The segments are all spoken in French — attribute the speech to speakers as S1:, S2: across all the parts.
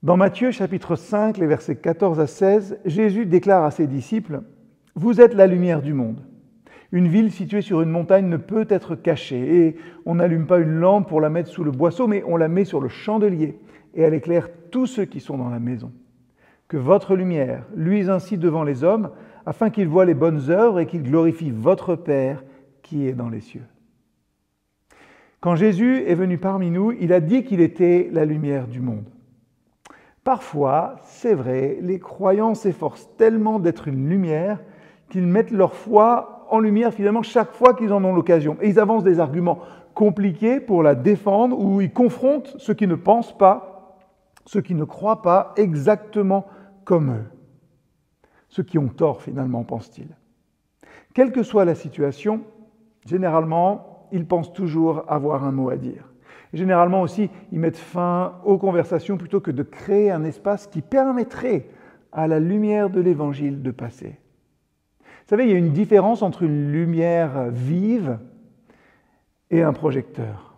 S1: Dans Matthieu chapitre 5, les versets 14 à 16, Jésus déclare à ses disciples « Vous êtes la lumière du monde. Une ville située sur une montagne ne peut être cachée et on n'allume pas une lampe pour la mettre sous le boisseau, mais on la met sur le chandelier et elle éclaire tous ceux qui sont dans la maison. Que votre lumière luise ainsi devant les hommes afin qu'ils voient les bonnes œuvres et qu'ils glorifient votre Père qui est dans les cieux. » Quand Jésus est venu parmi nous, il a dit qu'il était la lumière du monde. Parfois, c'est vrai, les croyants s'efforcent tellement d'être une lumière qu'ils mettent leur foi en lumière finalement chaque fois qu'ils en ont l'occasion. Et ils avancent des arguments compliqués pour la défendre ou ils confrontent ceux qui ne pensent pas, ceux qui ne croient pas exactement comme eux. Ceux qui ont tort finalement, pensent-ils. Quelle que soit la situation, généralement, ils pensent toujours avoir un mot à dire. Généralement aussi, ils mettent fin aux conversations plutôt que de créer un espace qui permettrait à la lumière de l'Évangile de passer. Vous savez, il y a une différence entre une lumière vive et un projecteur.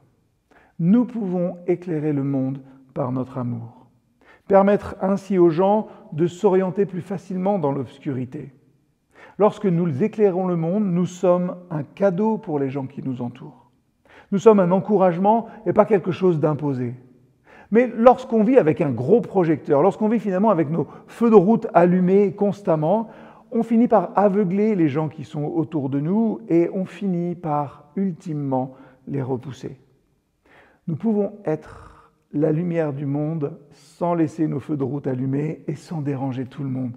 S1: Nous pouvons éclairer le monde par notre amour, permettre ainsi aux gens de s'orienter plus facilement dans l'obscurité. Lorsque nous éclairons le monde, nous sommes un cadeau pour les gens qui nous entourent. Nous sommes un encouragement et pas quelque chose d'imposé. Mais lorsqu'on vit avec un gros projecteur, lorsqu'on vit finalement avec nos feux de route allumés constamment, on finit par aveugler les gens qui sont autour de nous et on finit par ultimement les repousser. Nous pouvons être la lumière du monde sans laisser nos feux de route allumés et sans déranger tout le monde.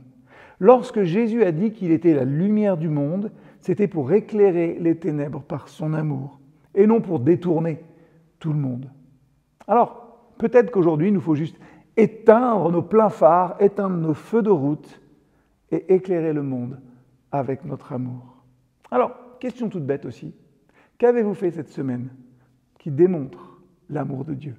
S1: Lorsque Jésus a dit qu'il était la lumière du monde, c'était pour éclairer les ténèbres par son amour et non pour détourner tout le monde. Alors, peut-être qu'aujourd'hui, il nous faut juste éteindre nos pleins phares, éteindre nos feux de route et éclairer le monde avec notre amour. Alors, question toute bête aussi, qu'avez-vous fait cette semaine qui démontre l'amour de Dieu ?